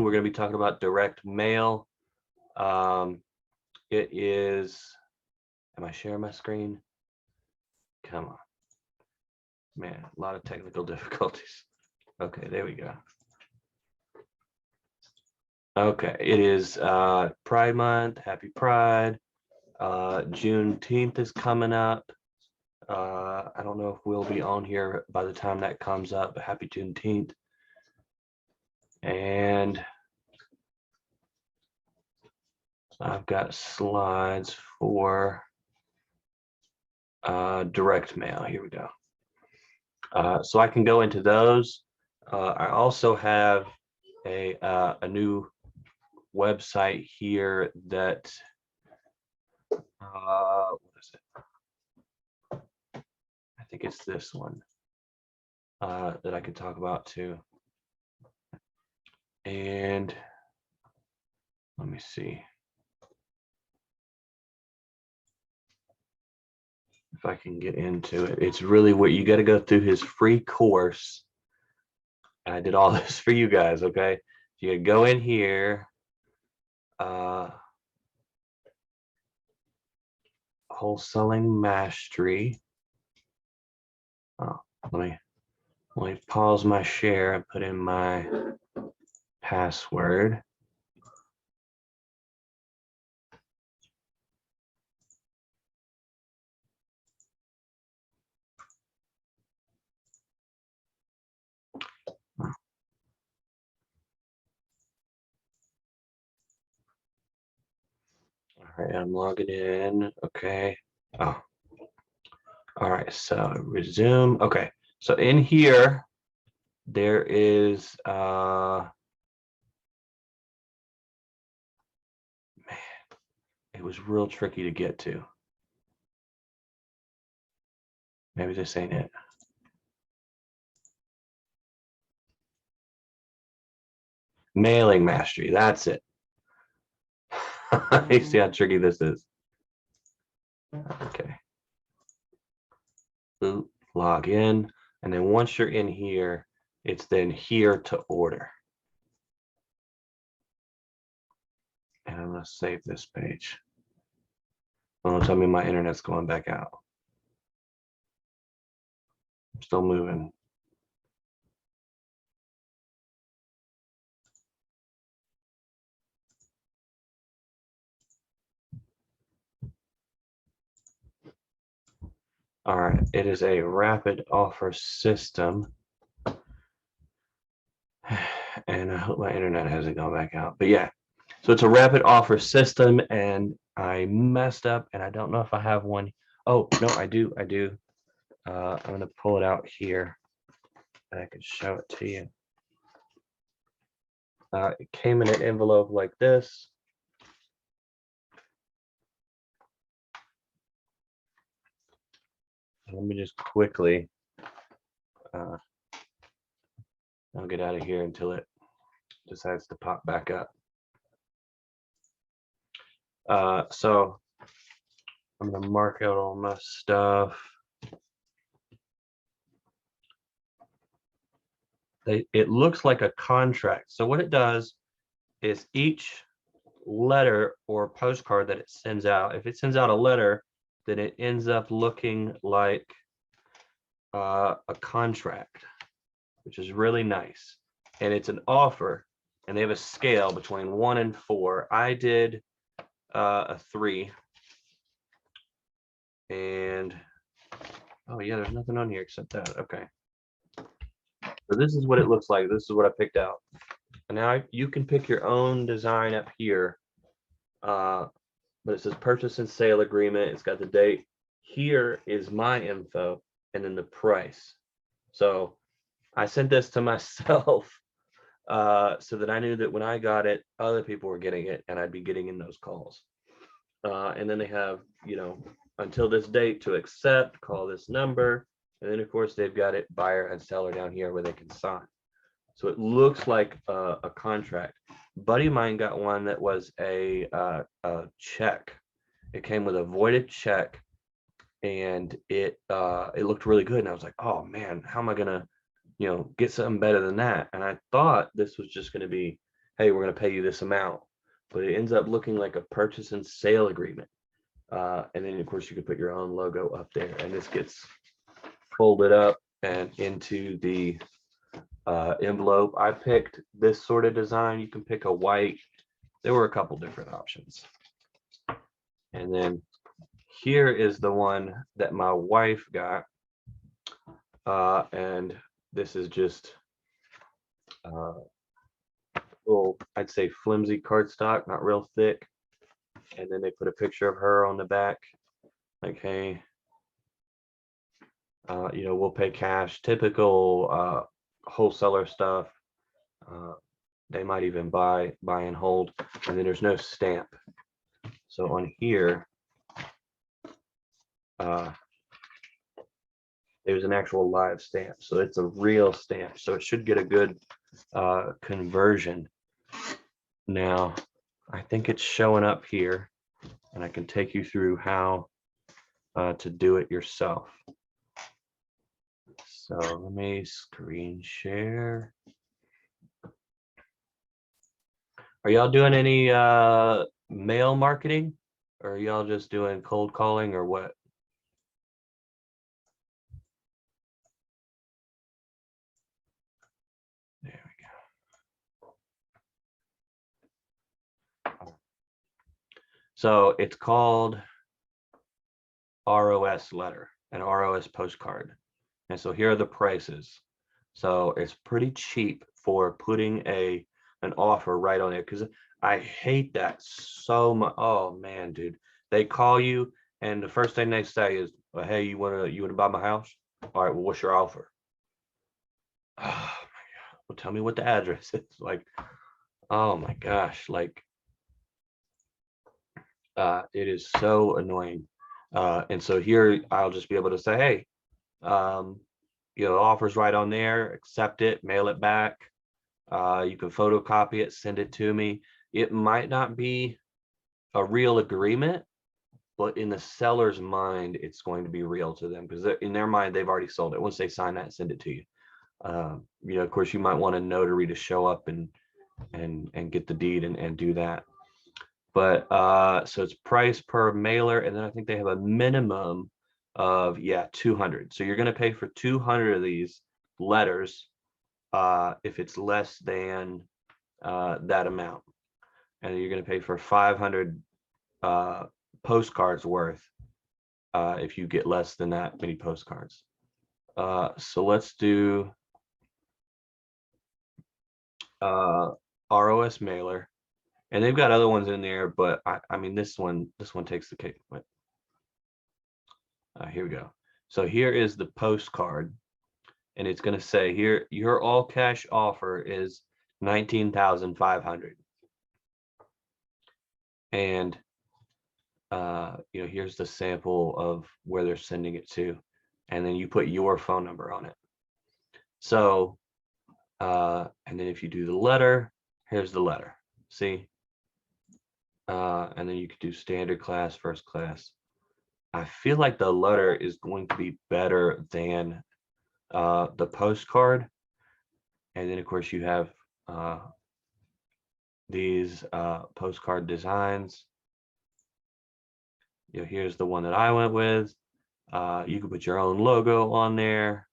we're going to be talking about direct mail. It is, am I sharing my screen? Come on. Man, a lot of technical difficulties. Okay, there we go. Okay, it is Pride Month. Happy Pride. Juneteenth is coming up. I don't know if we'll be on here by the time that comes up, but happy Juneteenth. And I've got slides for direct mail. Here we go. So I can go into those. I also have a new website here that what is it? I think it's this one that I could talk about too. And let me see if I can get into it. It's really what you got to go through his free course. And I did all this for you guys, okay? You gotta go in here, wholesaling mastery. Oh, let me pause my share and put in my password. All right, I'm logging in. Okay. Oh, all right. So resume. Okay. So in here, there is man, it was real tricky to get to. Maybe this ain't it. Mailing mastery. That's it. You see how tricky this is. Okay. Boot, log in, and then once you're in here, it's then here to order. And I'm gonna save this page. Don't tell me my internet's going back out. I'm still moving. All right, it is a rapid offer system. And I hope my internet hasn't gone back out. But yeah, so it's a rapid offer system, and I messed up, and I don't know if I have one. Oh, no, I do. I'm going to pull it out here, and I can show it to you. It came in an envelope like this. Let me just quickly, I'll get out of here until it decides to pop back up. So I'm going to mark out all my stuff. It looks like a contract. So what it does is each letter or postcard that it sends out, if it sends out a letter, then it ends up looking like a contract, which is really nice. And it's an offer, and they have a scale between 1 and 4. I did a 3. And oh yeah, there's nothing on here except that. Okay. So this is what it looks like. This is what I picked out. And now you can pick your own design up here. But it says purchase and sale agreement. It's got the date. Here is my info and then the price. So I sent this to myself so that I knew that when I got it, other people were getting it, and I'd be getting in those calls. And then they have, until this date to accept, call this number. And then of course they've got it buyer and seller down here where they can sign. So it looks like a contract. Buddy of mine got one that was a check. It came with a voided check, and it looked really good. And I was like, oh man, how am I gonna, get something better than that? And I thought this was just gonna be, hey, we're going to pay you this amount, but it ends up looking like a purchase and sale agreement. And then of course you can put your own logo up there, and this gets folded up and into the envelope. I picked this sort of design. You can pick a white. There were a couple different options. And then here is the one that my wife got. And this is just little, I'd say flimsy cardstock, not real thick. And then they put a picture of her on the back, like, hey, you know, we'll pay cash, typical wholesaler stuff. They might even buy and hold, and then there's no stamp. So on here, there's an actual live stamp, so it's a real stamp, so it should get a good conversion. Now I think it's showing up here, and I can take you through how to do it yourself. So let me screen share. Are y'all doing any mail marketing, or are y'all just doing cold calling, or what? There we go. So it's called ROS letter, an ROS postcard. And so here are the prices. So it's pretty cheap for putting an offer right on it, because I hate that so much. Oh man, dude, they call you and the first thing they say is, well, hey, you wanna buy my house? All right, well, what's your offer? Oh my God. Well, tell me what the address is. Like, oh my gosh, like it is so annoying. And so here I'll just be able to say, hey, you know, offers right on there, accept it, mail it back. You can photocopy it, send it to me. It might not be a real agreement, but in the seller's mind, it's going to be real to them, because in their mind, they've already sold it. Once they sign that, send it to you. You know, of course, you might want a notary to show up and get the deed and do that. But so it's price per mailer, and then I think they have a minimum of 200. So you're going to pay for 200 of these letters if it's less than that amount, and you're going to pay for 500 postcards worth if you get less than that many postcards. So let's do ROS mailer, and they've got other ones in there, but I mean this one takes the cake. Here we go. So here is the postcard, and it's going to say here, your all cash offer is 19,500. And you know, here's the sample of where they're sending it to, and then you put your phone number on it. So and then if you do the letter, here's the letter, see, and then you could do standard class, first class. I feel like the letter is going to be better than the postcard. And then of course you have these postcard designs. You know, here's the one that I went with. You can put your own logo on there.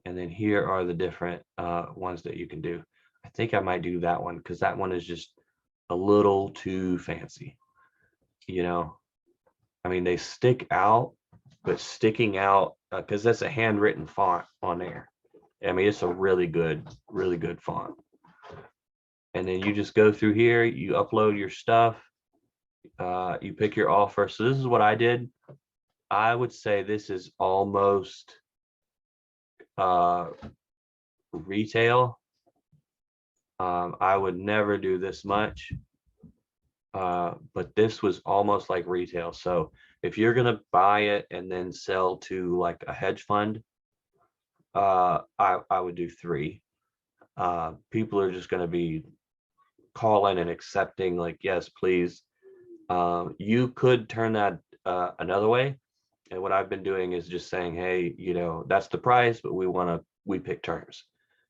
And then here are the different ones that you can do. I think I might do that one, because that one is just a little too fancy. You know, I mean, they stick out, but sticking out, because that's a handwritten font on there. I mean, it's a really good font. And then you just go through here, you upload your stuff, you pick your offer. So this is what I did. I would say this is almost retail. I would never do this much, but this was almost like retail. So if you're gonna buy it and then sell to like a hedge fund, I would do 3. People are just gonna be calling and accepting, like, yes, please. You could turn that another way. And what I've been doing is just saying, hey, you know, that's the price, but we pick terms.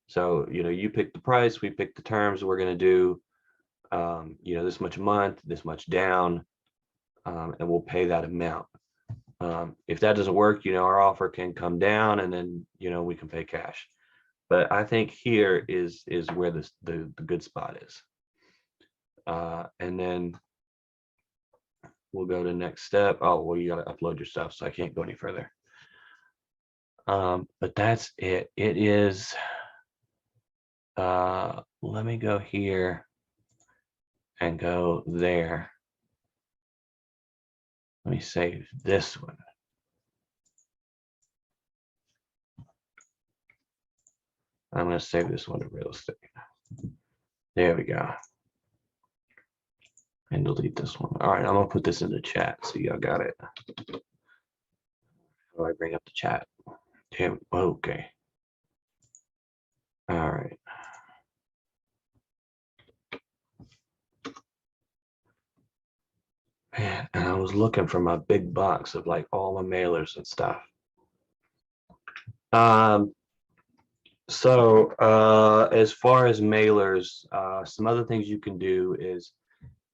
So, you pick the price, we pick the terms. We're going to do, this much a month, this much down, and we'll pay that amount. If that doesn't work, our offer can come down, and then, we can pay cash. But I think here is where the good spot is. And then we'll go to next step. Oh, well, you got to upload your stuff, so I can't go any further. But that's it. It is, let me go here and go there. Let me save this one. I'm going to save this one to real estate. There we go. And delete this one. All right, I'm going to put this in the chat so y'all got it. How do I bring up the chat? Okay. All right. Man, and I was looking for my big box of like all my mailers and stuff. So as far as mailers, some other things you can do is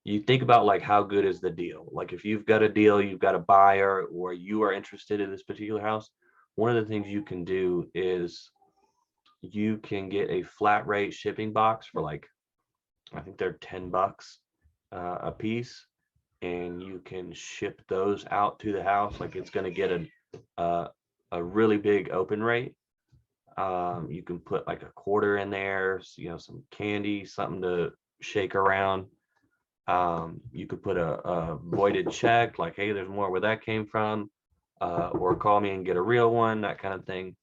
you think about like how good is the deal. Like if you've got a deal, you've got a buyer, or you are interested in this particular house, one of the things you can do is you can get a flat rate shipping box for like, I think they're $10 a piece, and you can ship those out to the house. Like it's going to get a really big open rate. You can put like a quarter in there, some candy, something to shake around. You could put a voided check, like, hey, there's more where that came from, or call me and get a real one, that kind of thing,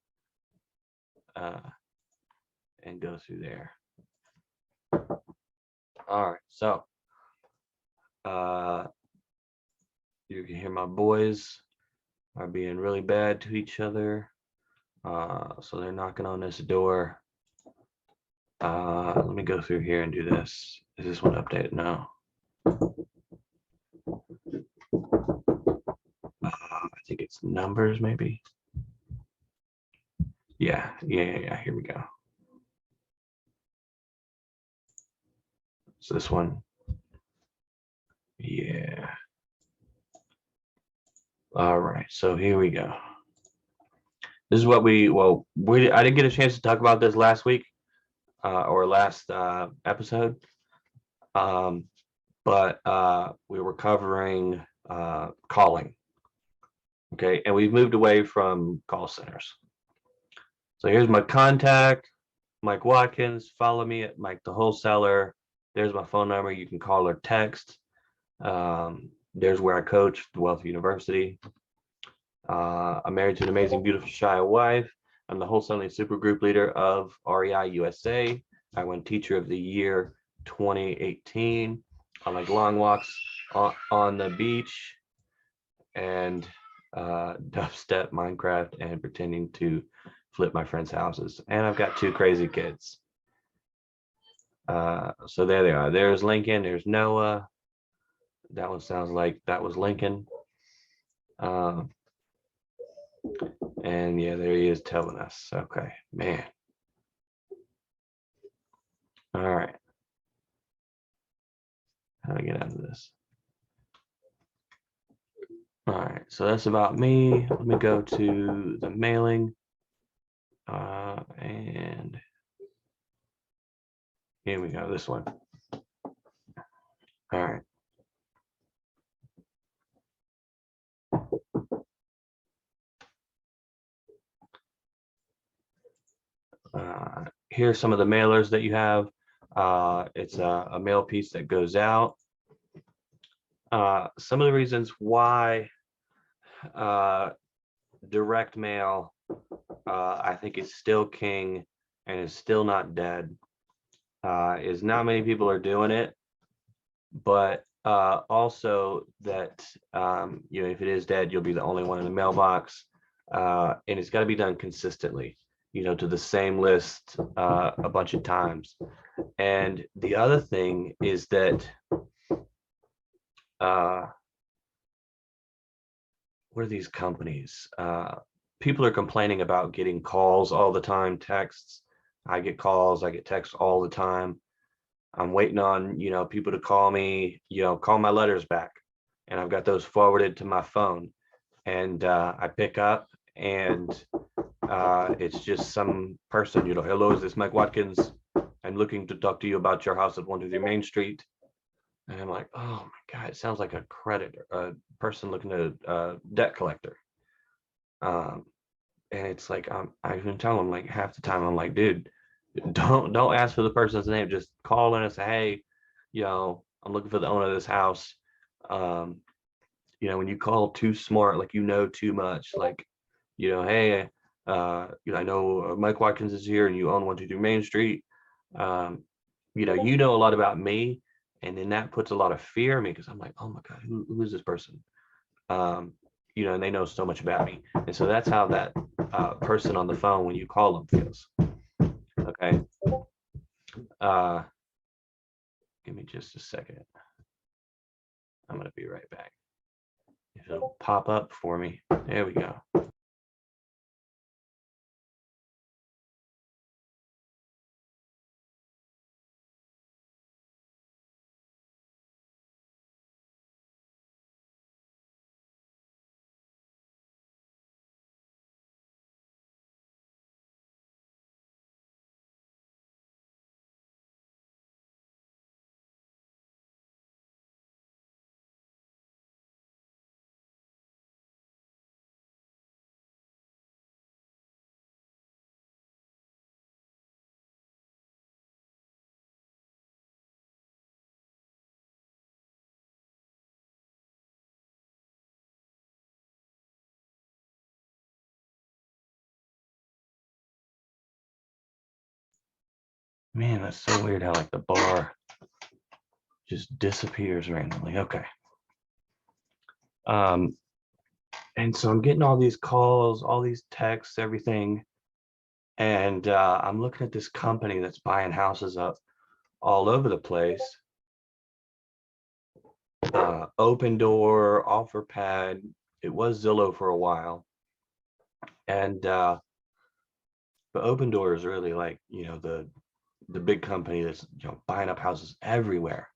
and go through there. All right, so you can hear my boys are being really bad to each other. So they're knocking on this door. Let me go through here and do this. Is this one updated? No. I think it's numbers, maybe. Yeah. Here we go. So this one. Yeah. All right. So here we go. This is what I didn't get a chance to talk about this last week or last episode. But we were covering calling. Okay. And we've moved away from call centers. So here's my contact, Mike Watkins. Follow me at Mike the Wholesaler. There's my phone number. You can call or text. There's where I coach, the Wealth University. I'm married to an amazing, beautiful, shy wife. I'm the wholesaling super group leader of REI USA. I won Teacher of the Year 2018. I like long walks on the beach and dubstep, Minecraft, and pretending to flip my friends' houses. And I've got 2 crazy kids. So there they are. There's Lincoln. There's Noah. That one sounds like that was Lincoln. And yeah, there he is telling us. Okay, man. All right. How do I get out of this? All right, so that's about me. Let me go to the mailing. And here we go, this one. All right. Here's some of the mailers that you have. It's a mail piece that goes out. Some of the reasons why direct mail, I think, is still king and is still not dead, is not many people are doing it, but also that if it is dead, you'll be the only one in the mailbox, and it's got to be done consistently, to the same list a bunch of times. And the other thing is that what are these companies? People are complaining about getting calls all the time, texts. I get calls, I get texts all the time. I'm waiting on, people to call me, call my letters back. And I've got those forwarded to my phone. And I pick up and it's just some person, hello, is this Mike Watkins? I'm looking to talk to you about your house at 123 Main Street. And I'm like, oh my God, it sounds like a creditor, a person looking at a debt collector. And it's like, I even tell them like half the time, I'm like, dude, don't ask for the person's name. Just call in and say, hey, I'm looking for the owner of this house. When you call too smart, like too much, like, hey, I know Mike Watkins is here and you own 123 Main Street. You know a lot about me, and then that puts a lot of fear in me because I'm like, oh my God, who is this person? And they know so much about me. And so that's how that person on the phone, when you call them, feels. Okay. Give me just a second. I'm going to be right back. If it'll pop up for me. There we go. Man, that's so weird how like the bar just disappears randomly. Okay. And so I'm getting all these calls, all these texts, everything. And I'm looking at this company that's buying houses up all over the place. Open Door, OfferPad. It was Zillow for a while. And but Open Door is really like, the big company that's buying up houses everywhere.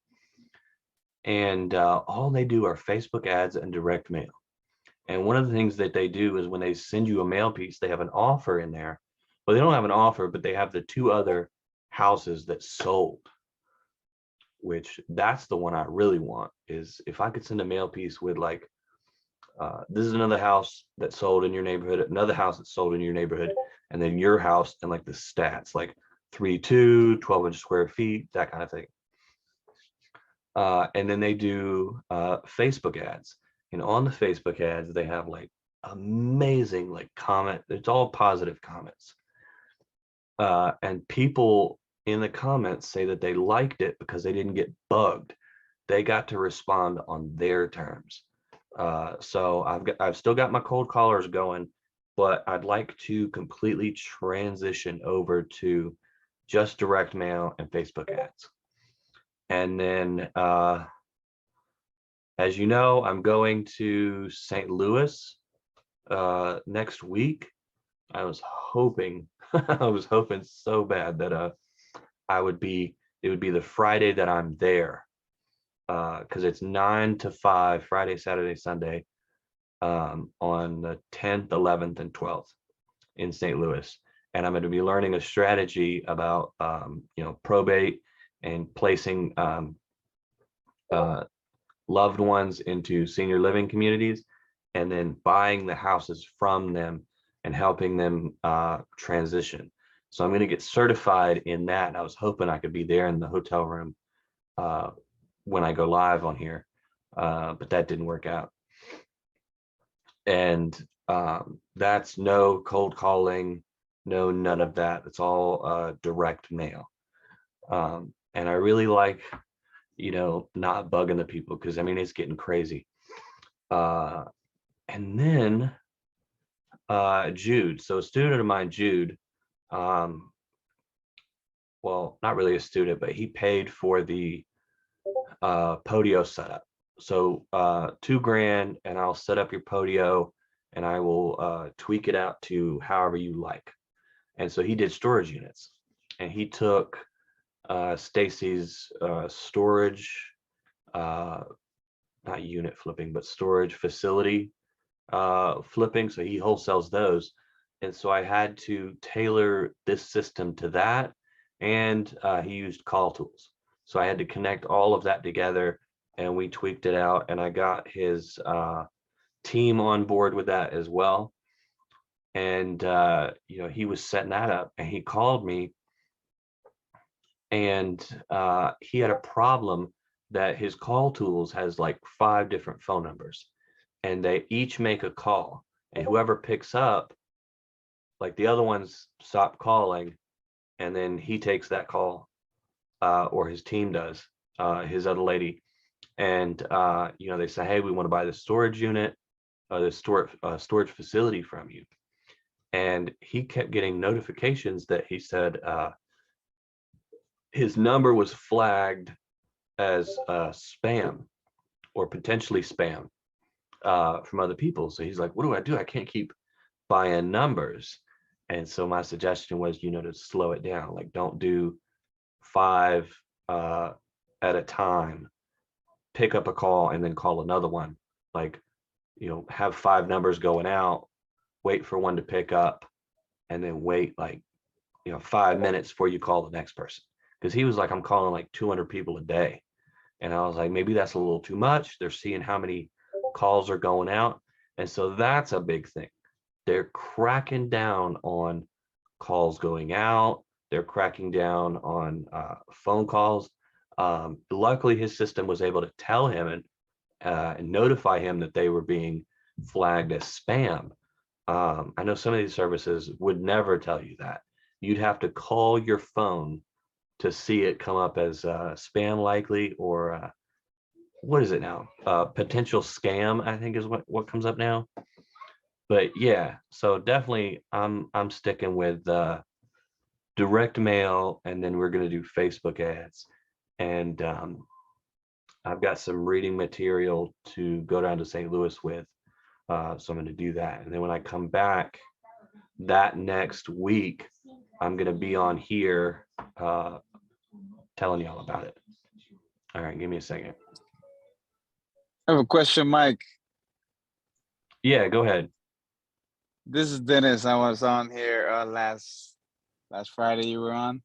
And all they do are Facebook ads and direct mail. And one of the things that they do is when they send you a mail piece, they have an offer in there. Well, they don't have an offer, but they have the two other houses that sold, which that's the one I really want. Is if I could send a mail piece with like, this is another house that sold in your neighborhood, another house that sold in your neighborhood, and then your house and like the stats, like 3.2, 1,200 square feet, that kind of thing. And then they do Facebook ads. And on the Facebook ads, they have like amazing like comment. It's all positive comments. And people in the comments say that they liked it because they didn't get bugged. They got to respond on their terms. So I've still got my cold callers going, but I'd like to completely transition over to just direct mail and Facebook ads. And then, as you know, I'm going to St. Louis next week. I was hoping, I was hoping so bad that it would be the Friday that I'm there, because it's 9 to 5, Friday, Saturday, Sunday, on the 10th, 11th, and 12th in St. Louis. And I'm going to be learning a strategy about, probate and placing loved ones into senior living communities, and then buying the houses from them and helping them transition. So I'm going to get certified in that. And I was hoping I could be there in the hotel room when I go live on here, but that didn't work out. And that's no cold calling, no none of that. It's all direct mail. And I really like, not bugging the people, because I mean it's getting crazy. And then Jude. So a student of mine, Jude, well, not really a student, but he paid for the Podio setup. So $2,000, and I'll set up your Podio, and I will tweak it out to however you like. And so he did storage units. and he took Stacy's storage, not unit flipping, but storage facility flipping. So he wholesales those. And so I had to tailor this system to that. And he used call tools. So I had to connect all of that together, and we tweaked it out. And I got his team on board with that as well. And, he was setting that up, and he called me, and he had a problem that his call tools has like 5 different phone numbers, and they each make a call, and whoever picks up, like the other ones stop calling, and then he takes that call, or his team does, his other lady, and they say, hey, we want to buy this storage unit, this storage facility from you. And he kept getting notifications that he said his number was flagged as spam or potentially spam from other people. So he's like, what do I do? I can't keep buying numbers. And so my suggestion was, to slow it down. Like, don't do 5 at a time. Pick up a call and then call another one. Like, have 5 numbers going out, wait for one to pick up, and then wait like 5 minutes before you call the next person. Because he was like, I'm calling like 200 people a day. And I was like, maybe that's a little too much. They're seeing how many calls are going out. And so that's a big thing. They're cracking down on calls going out. They're cracking down on phone calls. Luckily, his system was able to tell him and notify him that they were being flagged as spam. I know some of these services would never tell you that. You'd have to call your phone to see it come up as spam likely, or what is it now? Potential scam, I think is what comes up now. But yeah, so definitely I'm sticking with direct mail, and then we're going to do Facebook ads. And I've got some reading material to go down to St. Louis with. So I'm going to do that. And then when I come back that next week, I'm going to be on here telling y'all about it. All right, give me a second. I have a question, Mike. Yeah, go ahead. This is Dennis. I was on here last Friday. You were on.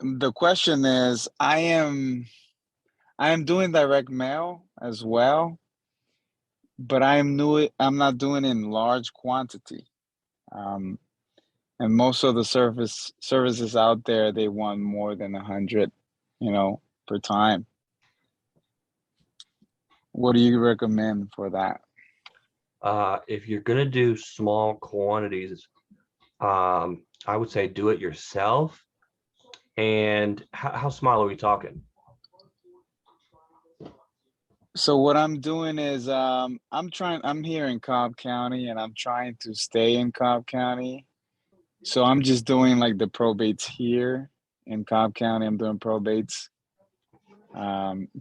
The question is, I am doing direct mail as well, but I'm not doing it in large quantity. And most of the services out there, they want more than 100, per time. What do you recommend for that? If you're gonna do small quantities, I would say do it yourself. And how small are we talking? So what I'm doing is I'm here in Cobb County, and I'm trying to stay in Cobb County. So I'm just doing like the probates here in Cobb County. I'm doing probates.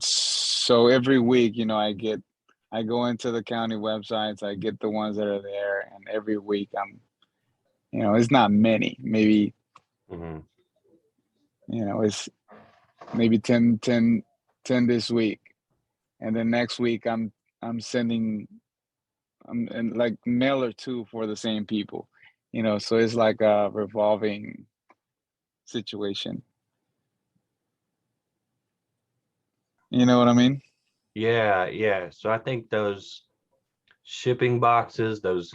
So every week, I go into the county websites, I get the ones that are there, and every week it's not many, maybe, Mhm. it's maybe 10 this week. And then next week I'm sending and like mail or 2 for the same people, so it's like a revolving situation. You know what I mean? Yeah. So I think those shipping boxes, those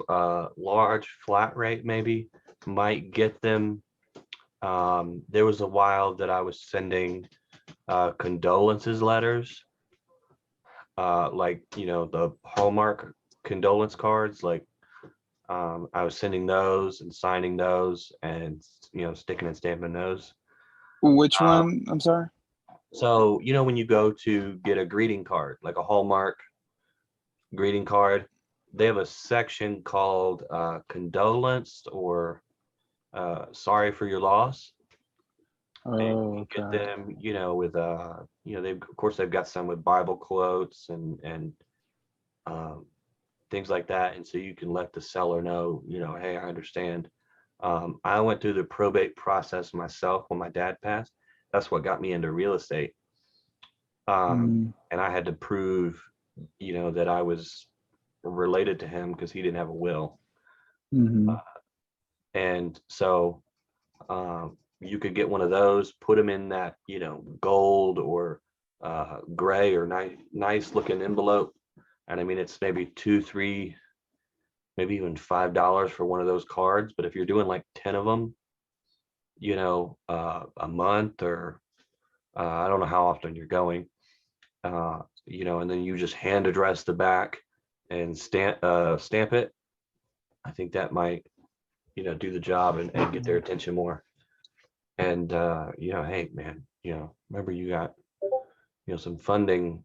large flat rate maybe might get them. There was a while that I was sending condolences letters, like the Hallmark condolence cards. Like I was sending those and signing those, and sticking and stamping those. Which Um, one? I'm sorry. so when you go to get a greeting card, like a Hallmark greeting card, they have a section called condolence, or sorry for your loss. And you Oh, can get okay. them, with they've got some with Bible quotes and um, things like that. And so you can let the seller know, hey, I understand I went through the probate process myself when my dad passed. That's what got me into real estate. Mm, And I had to prove, that I was related to him because he didn't have a will. mhm, And so you could get one of those, put them in that, gold or gray or nice looking envelope. And I mean, it's maybe two, three, maybe even $5 for one of those cards. But if you're doing like 10 of them, a month or I don't know how often you're going, and then you just hand address the back and stamp it. I think that might, do the job and get their attention more. And hey man, remember you got, some funding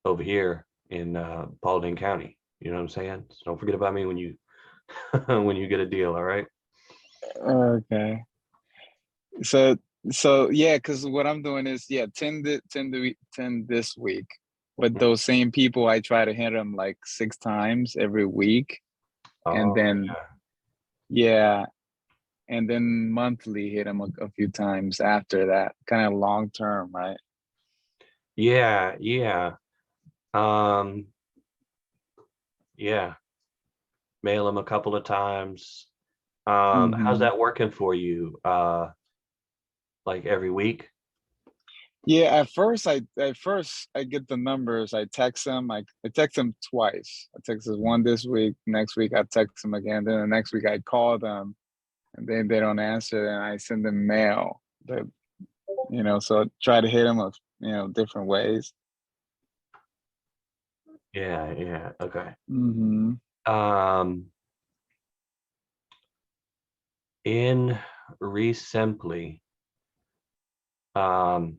over here in Paulding County. You know what I'm saying? So don't forget about me when you when you get a deal, all right? okay. So so yeah, because what I'm doing is, yeah, 10 this week, but those same people I try to hit them like 6 times every week, and Oh then yeah, and then monthly hit them a few times after that, kind of long term, right? yeah, yeah. Um, yeah, mail them a couple of times. How's Hmm. that working for you? Like every week? Yeah, at first I get the numbers. I text them. I text them twice. I text them one this week. Next week I text them again. Then the next week I call them, and then they don't answer. Then I send them mail. So try to hit them of different ways. Yeah, yeah, okay. Hmm. Um, in Recently, um,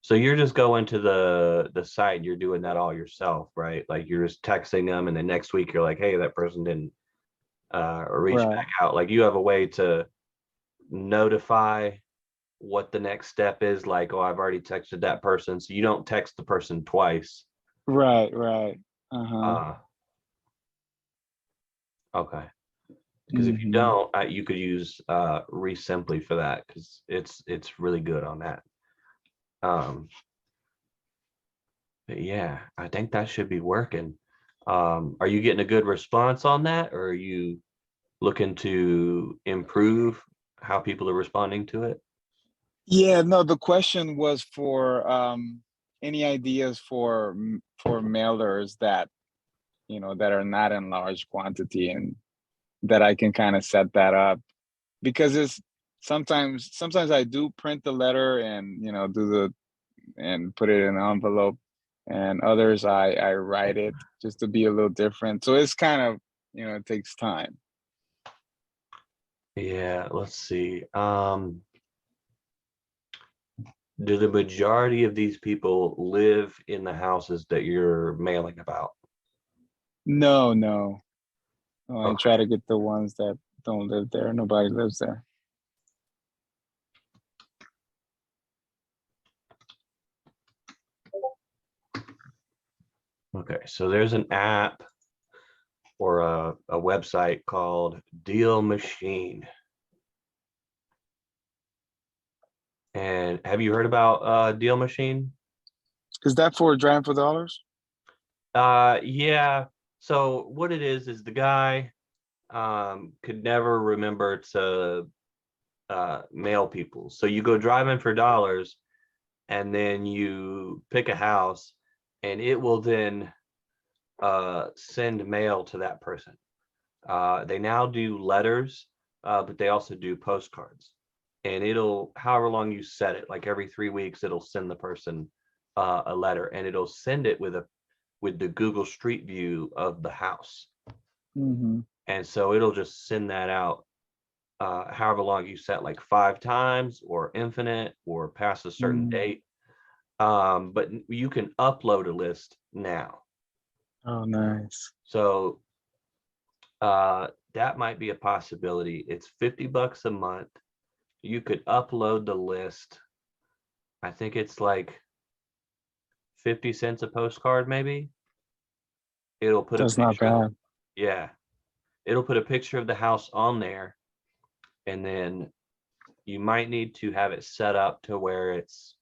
so you're just going to the site, you're doing that all yourself, right? Like you're just texting them, and then next week you're like, hey, that person didn't reach Right, back out. Like you have a way to notify what the next step is. Like, oh, I've already texted that person, so you don't text the person twice. right, right. Uh-huh. Uh, okay. Because if you Hmm. don't, you could use Resemply for that because it's really good on that. Um, but yeah, I think that should be working. Are you getting a good response on that, or are you looking to improve how people are responding to it? Yeah, no, the question was for any ideas for mailers that are not in large quantity, and that I can kind of set that up, because it's sometimes I do print the letter and do the and put it in an envelope, and others I write it just to be a little different. So it's kind of, it takes time. Yeah, let's see. Do the majority of these people live in the houses that you're mailing about? No, no. No, I try Okay. to get the ones that don't live there. Nobody lives there. Okay. So there's an app or a website called Deal Machine. And have you heard about Deal Machine? Is that for a dime for dollars? Yeah. So what it is the guy could never remember to mail people. So you go driving for dollars, and then you pick a house, and it will then send mail to that person. They now do letters, but they also do postcards. And it'll, however long you set it, like every 3 weeks, it'll send the person a letter, and it'll send it with the Google Street View of the house. Hmm. And so it'll just send that out however long you set, like 5 times or infinite or past a certain Mm. date. But you can upload a list now. Oh, nice. So that might be a possibility. It's $50 a month. You could upload the list. I think it's like 50 cents a postcard, maybe. It'll put a That's not picture of, bad. yeah, it'll put a picture of the house on there, and then you might need to have it set up to where it's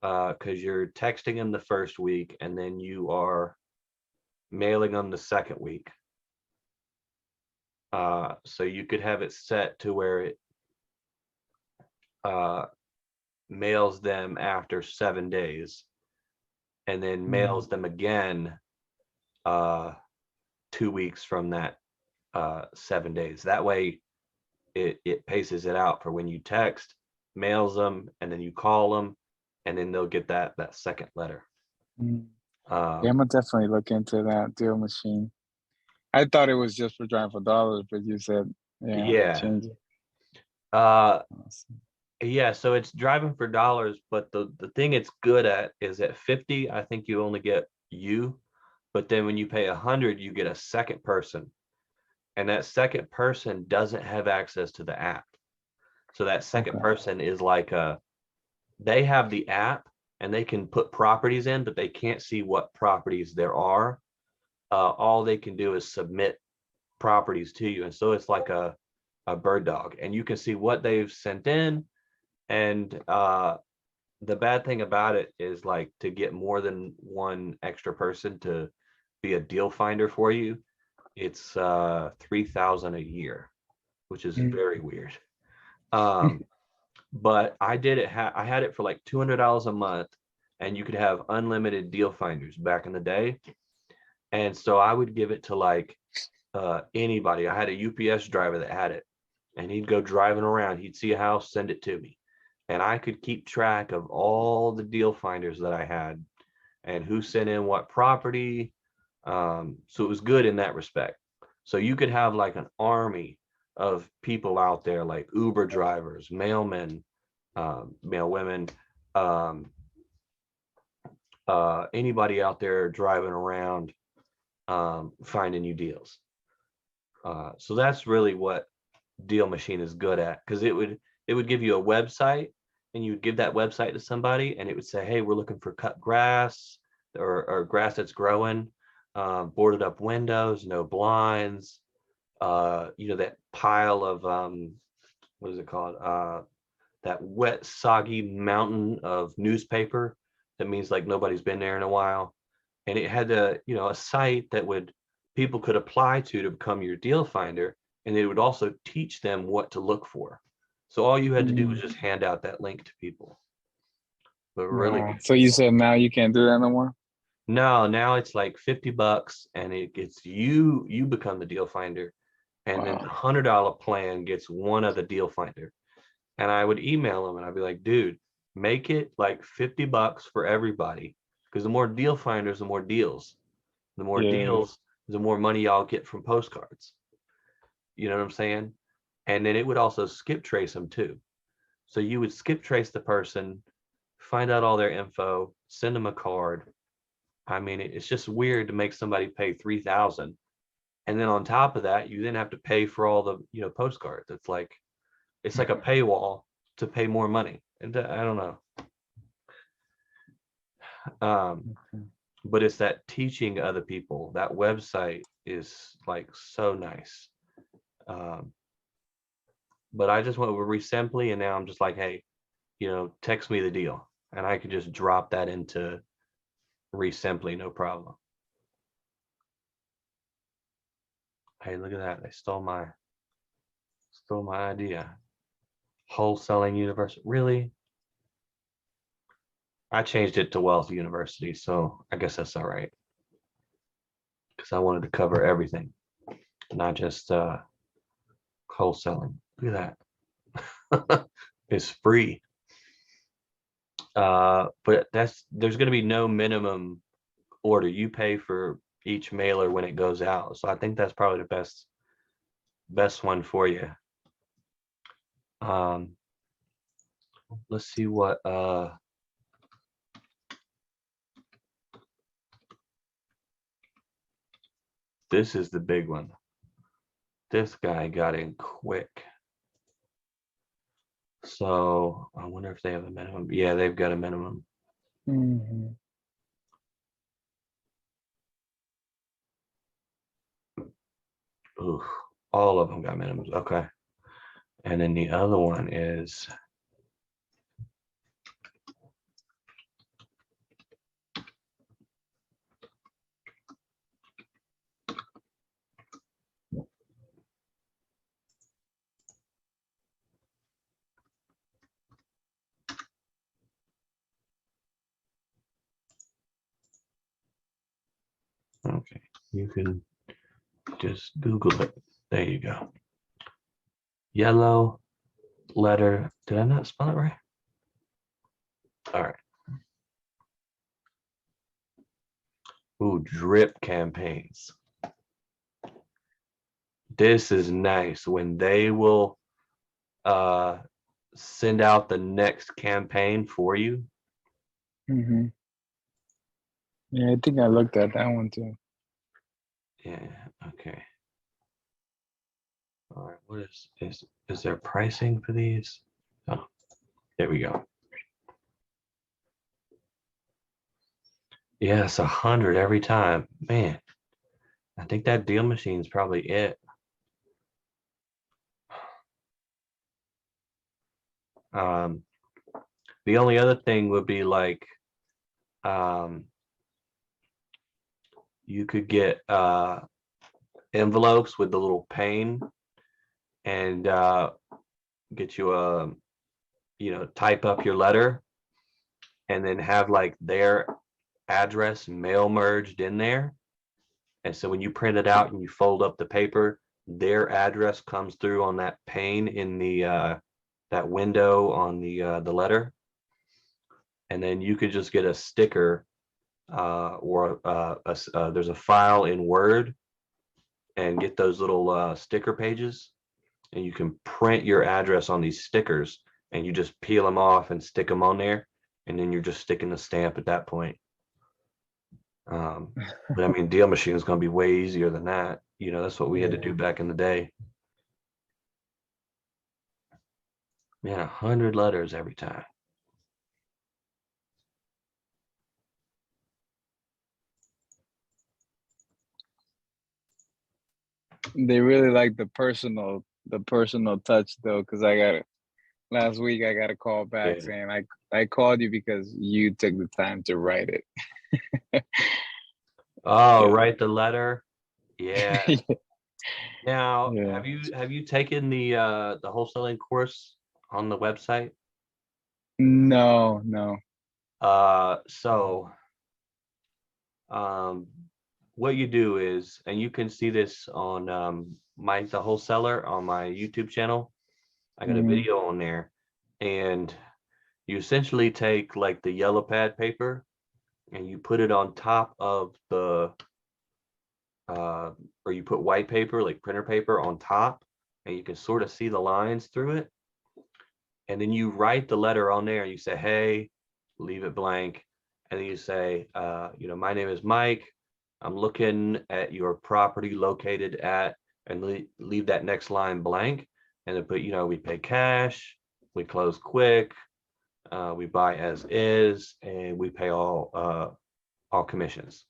because you're texting them the first week and then you are mailing them the second week. So you could have it set to where it mails them after 7 days and then mails them again 2 weeks from that 7 days. That way it paces it out for when you text, mails them, and then you call them, and then they'll get that second letter. Yeah, I'm gonna definitely look into that deal machine. I thought it was just for driving for dollars, but you said, Yeah. change it. Awesome. Yeah, so it's driving for dollars, but the thing it's good at is at 50, I think you only get you, but then when you pay 100, you get a second person, and that second person doesn't have access to the app. So that second person is like they have the app and they can put properties in, but they can't see what properties there are. All they can do is submit properties to you, and so it's like a bird dog, and you can see what they've sent in. And the bad thing about it is, like, to get more than one extra person to be a deal finder for you, it's $3,000 a year, which is very weird. But I did it. I had it for like $200 a month, and you could have unlimited deal finders back in the day. And so I would give it to like anybody. I had a UPS driver that had it, and he'd go driving around. He'd see a house, send it to me, and I could keep track of all the deal finders that I had and who sent in what property. So it was good in that respect. So you could have like an army of people out there, like Uber drivers, mailmen, mailwomen, anybody out there driving around, finding you deals. So that's really what Deal Machine is good at, because it would give you a website, and you would give that website to somebody, and it would say, hey, we're looking for cut grass or grass that's growing, boarded up windows, no blinds, that pile of what is it called, that wet soggy mountain of newspaper that means like nobody's been there in a while. And it had a site that people could apply to become your deal finder, and it would also teach them what to look for. So all you had to do was just hand out that link to people. But really, so you said now you can't do that no more? no, now it's like $50, and it gets you become the deal finder, and then the $100 plan gets one of the deal finder. And I would email them, and I'd be like, dude, make it like $50 for everybody, because the more deal finders, the more deals. The more deals, the more money y'all get from postcards. You know what I'm saying? And then it would also skip trace them too. So you would skip trace the person, find out all their info, send them a card. I mean, it's just weird to make somebody pay $3,000, and then on top of that, you then have to pay for all the postcards. It's like a paywall to pay more money. And I don't know. But it's that teaching other people. That website is like so nice. But I just went with Resemply, and now I'm just like, hey, text me the deal, and I could just drop that into Resemply, no problem. Hey, look at that. They stole my idea. Wholesaling University. Really? I changed it to Wealth University, so I guess that's all right. Because I wanted to cover everything, not just wholesaling. Look at that. It's free. But there's going to be no minimum order. You pay for each mailer when it goes out. So I think that's probably the best one for you. Let's see what this is the big one. This guy got in quick. So I wonder if they have a minimum. Yeah, they've got a minimum. Ooh, all of them got minimums. Okay. And then the other one is okay. You can just Google it. There you go. Yellow letter. Did I not spell it right? All right. Ooh, drip campaigns. This is nice when they will send out the next campaign for you. Mm-hmm. Yeah, I think I looked at that one too. Yeah, okay. All right, what is there pricing for these? Oh, there we go. Yes, 100 every time. Man, I think that deal machine is probably it. Um, the only other thing would be like you could get envelopes with the little pane and get you a type up your letter and then have like their address mail merged in there. And so when you print it out and you fold up the paper, their address comes through on that pane in the that window on the letter. And then you could just get a sticker or there's a file in Word and get those little sticker pages, and you can print your address on these stickers and you just peel them off and stick them on there, and then you're just sticking the stamp at that point. But I mean, deal machine is going to be way easier than that. That's what we had to do back in the day. Man, 100 letters every time. They really like the personal touch though, because last week I got a call back Yeah. saying I called you because you took the time to write it. Oh, Yeah. write the letter. Yeah. Now, Yeah. have you taken the wholesaling course on the website? No, no. So um what you do is, and you can see this on Mike the Wholesaler on my YouTube channel. I got a Mm-hmm. video on there, and you essentially take like the yellow pad paper and you put it on top of the or you put white paper, like printer paper, on top, and you can sort of see the lines through it. And then you write the letter on there and you say, hey, leave it blank. And then you say, my name is Mike. I'm looking at your property located at, and leave that next line blank. And then put, we pay cash, we close quick, we buy as is, and we pay all commissions.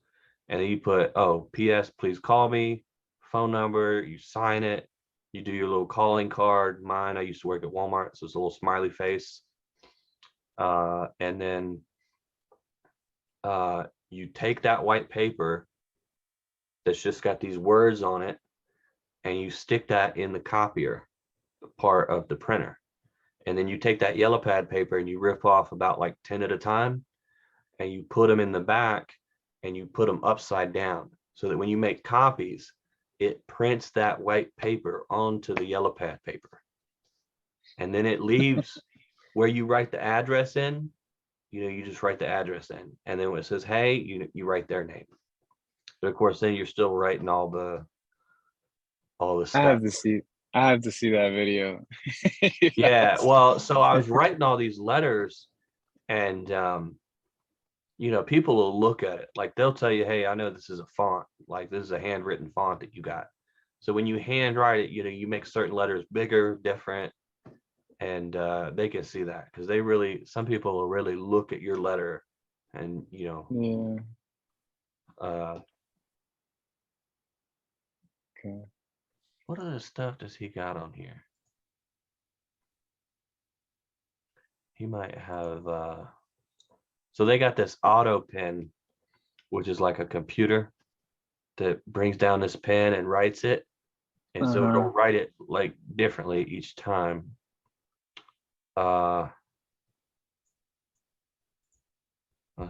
And then you put, oh, P.S. please call me, phone number, you sign it, you do your little calling card. Mine, I used to work at Walmart, so it's a little smiley face. And then you take that white paper that's just got these words on it, and you stick that in the copier part of the printer. And then you take that yellow pad paper and you rip off about like 10 at a time, and you put them in the back and you put them upside down so that when you make copies, it prints that white paper onto the yellow pad paper. And then it leaves where you write the address in, you just write the address in. And then when it says, hey, you write their name. But of course, then you're still writing all the I stuff. have to see I have to see that video. Yeah. Well, so I was writing all these letters, and people will look at it, like they'll tell you, hey, I know this is a font, like this is a handwritten font that you got. So when you handwrite it, you make certain letters bigger, different, and they can see that because some people will really look at your letter, and Yeah. uh, Okay. What other stuff does he got on here? He might have, so they got this auto pen, which is like a computer that brings down this pen and writes it. And so it'll Uh-huh. write it like differently each time. Let's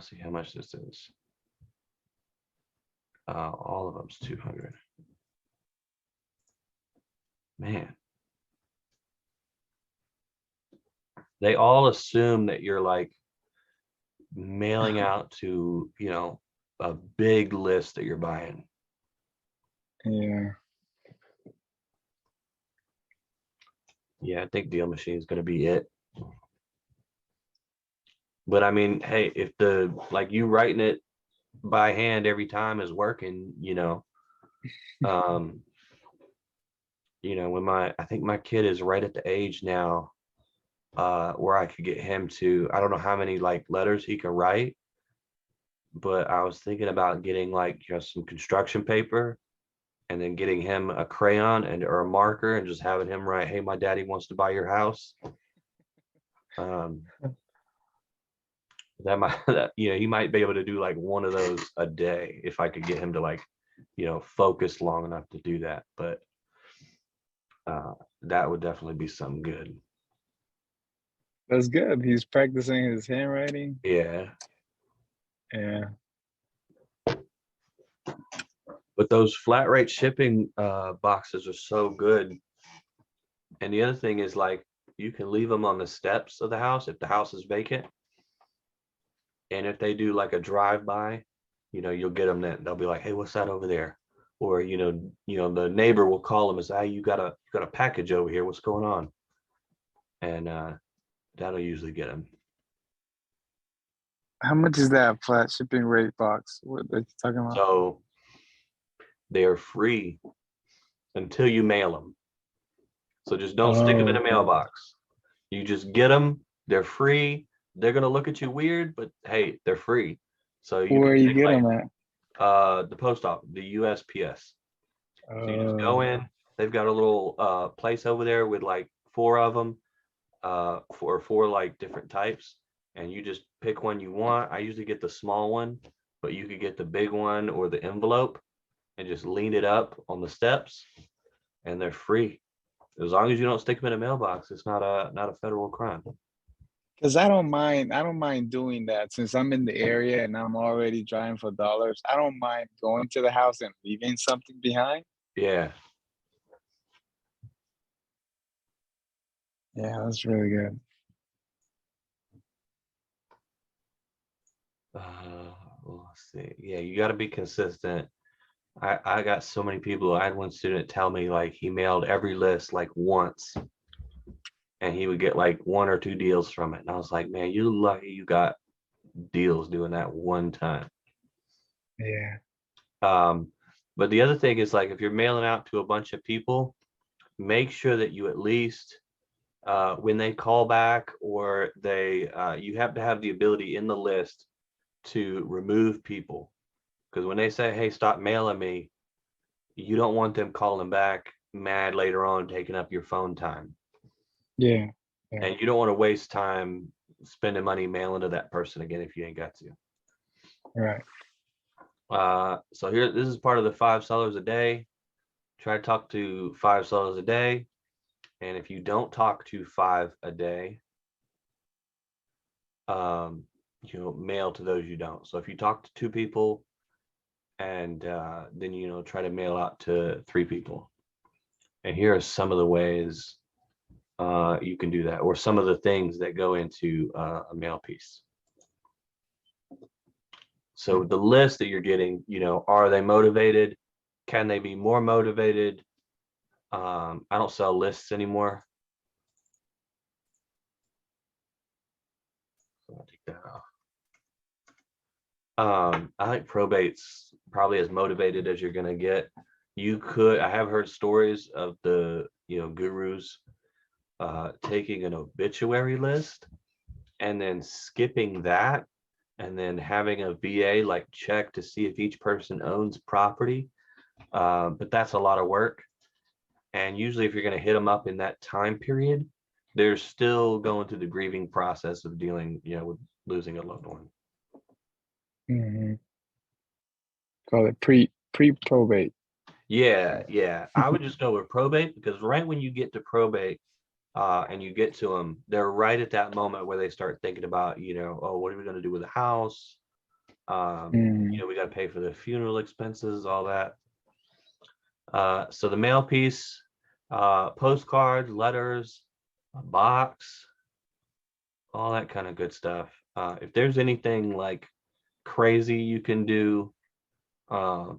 see how much this is. All of them's 200. Man. They all assume that you're like mailing out to, a big list that you're buying. Yeah. Yeah, I think Deal Machine is going to be it. But I mean, hey, if you writing it by hand every time is working, um, when I think my kid is right at the age now, where I could get him to, I don't know how many like letters he can write, but I was thinking about getting like, some construction paper and then getting him a crayon or a marker and just having him write, "Hey, my daddy wants to buy your house." Um, that might, he might be able to do like one of those a day if I could get him to like, focus long enough to do that. But that would definitely be something good. That's good. He's practicing his handwriting. Yeah. Yeah. But those flat rate shipping boxes are so good. And the other thing is like you can leave them on the steps of the house if the house is vacant. And if they do like a drive-by, you'll get them then. They'll be like, "Hey, what's that over there?" Or, the neighbor will call them and say, "Hey, you got a package over here. What's going on?" And that'll usually get them. How much is that flat shipping rate box? What are you talking about? So they're free until you mail them. So just don't stick them in Oh, a okay. mailbox. You just get them. They're free. They're gonna look at you weird, but hey, they're free. So you Where can you pick get like them at? the post office, the USPS. So you just go Oh, in. They've got a little place over there with like four of them, for four like different types, and you just pick one you want. I usually get the small one, but you could get the big one or the envelope and just lean it up on the steps, and they're free as long as you don't stick them in a mailbox. It's not a federal crime. because I don't mind doing that since I'm in the area and I'm already driving for dollars. I don't mind going to the house and leaving something behind. Yeah. Yeah, that's really good. Let's see. Yeah, you got to be consistent. I got so many people. I had one student tell me like he mailed every list like once and he would get like one or two deals from it. And I was like, man, you lucky you got deals doing that one time. Yeah. Um, but the other thing is like if you're mailing out to a bunch of people, make sure that you at least when they call back or you have to have the ability in the list to remove people. Because when they say, "Hey, stop mailing me," you don't want them calling back mad later on, taking up your phone time. Yeah. Yeah. And you don't want to waste time spending money mailing to that person again if you ain't got to. Right. So here, this is part of the 5 sellers a day. Try to talk to 5 sellers a day. And if you don't talk to 5 a day, mail to those you don't. So if you talk to 2 people and then, try to mail out to 3 people. And here are some of the ways you can do that, or some of the things that go into a mail piece. So the list that you're getting, are they motivated? Can they be more motivated? I don't sell lists anymore. So I'll take that off. I think probate's probably as motivated as you're gonna get. I have heard stories of the, gurus taking an obituary list and then skipping that and then having a VA like check to see if each person owns property. But that's a lot of work. And usually if you're going to hit them up in that time period, they're still going through the grieving process of dealing, with losing a loved one. Mhm. Call it pre-probate. Yeah. I would just go with probate, because right when you get to probate, and you get to them, they're right at that moment where they start thinking about, oh, what are we going to do with the house? Mhm. We got to pay for the funeral expenses, all that. So the mail piece, postcards, letters, a box, all that kind of good stuff. If there's anything like crazy you can do,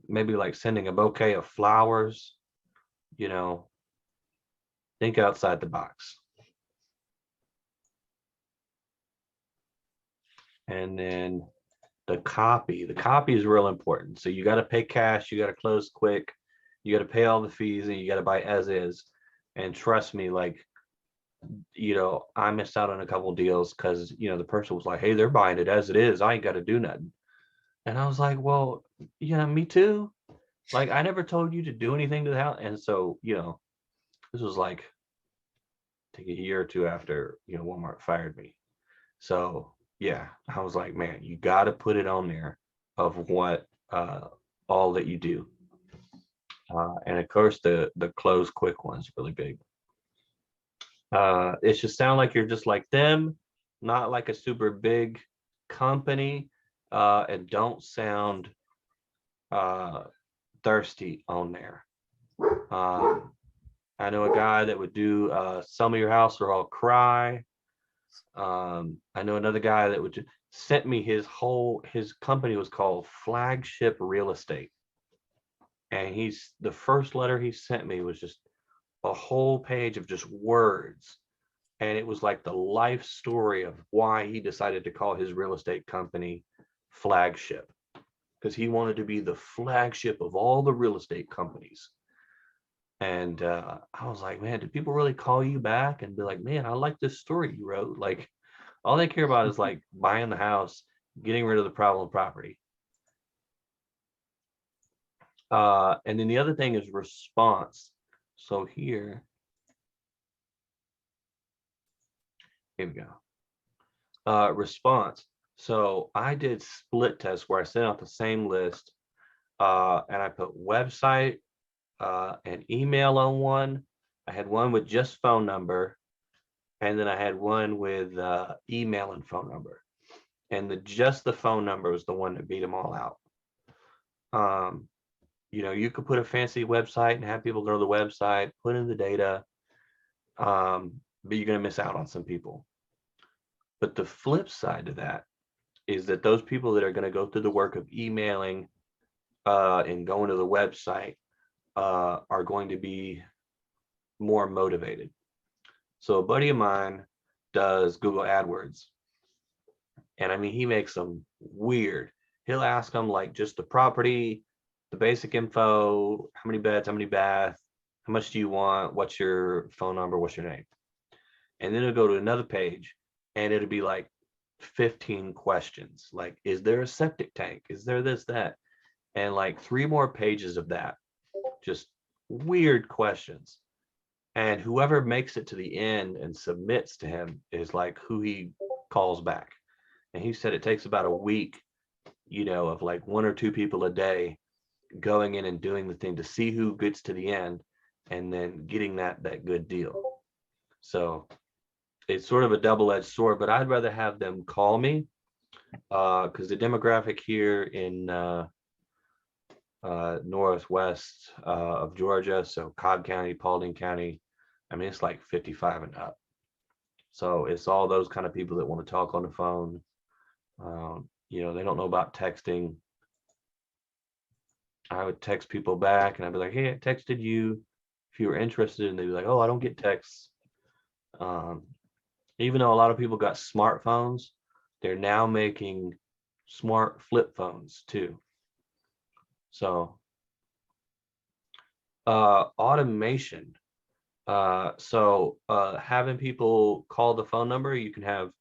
maybe like sending a bouquet of flowers, you know, think outside the box. And then the copy is real important. So you got to pay cash, you got to close quick, you got to pay all the fees, and you got to buy as is. And trust me, like, I missed out on a couple deals because, the person was like, hey, they're buying it as it is, I ain't got to do nothing. And I was like, well, yeah, me too. Like, I never told you to do anything to the house. And so, this was like, take a year or two after, Walmart fired me. So yeah, I was like, man, you got to put it on there of what, all that you do. And of course, the close quick one's really big. It should sound like you're just like them, not like a super big company, and don't sound uh, thirsty on there. Um, I know a guy that would do some of your house or I'll cry. I know another guy that would sent me his company was called Flagship Real Estate. And the first letter he sent me was just a whole page of just words. And it was like the life story of why he decided to call his real estate company Flagship, because he wanted to be the flagship of all the real estate companies. And I was like, man, did people really call you back and be like, man, I like this story you wrote? Like, all they care about is like buying the house, getting rid of the problem property. And then the other thing is response. So here we go. Response. So I did split tests where I sent out the same list, and I put website and email on one. I had one with just phone number, and then I had one with email and phone number. And just the phone number was the one that beat them all out. You could put a fancy website and have people go to the website, put in the data, but you're going to miss out on some people. But the flip side to that is that those people that are going to go through the work of emailing and going to the website are going to be more motivated. So a buddy of mine does Google AdWords. And I mean, he makes them weird. He'll ask them like just the property, the basic info, how many beds, how many baths, how much do you want, what's your phone number, what's your name? And then it'll go to another page and it'll be like 15 questions. Like, is there a septic tank? Is there this, that? And like 3 more pages of that, just weird questions. And whoever makes it to the end and submits to him is like who he calls back. And he said it takes about a week, of like 1 or 2 people a day going in and doing the thing to see who gets to the end and then getting that good deal. So it's sort of a double-edged sword, but I'd rather have them call me because the demographic here in northwest of Georgia, so Cobb County, Paulding County, I mean, it's like 55 and up. So it's all those kind of people that want to talk on the phone. They don't know about texting. I would text people back and I'd be like, hey, I texted you if you were interested. And they'd be like, oh, I don't get texts. Even though a lot of people got smartphones, they're now making smart flip phones too. So automation. Having people call the phone number, you can have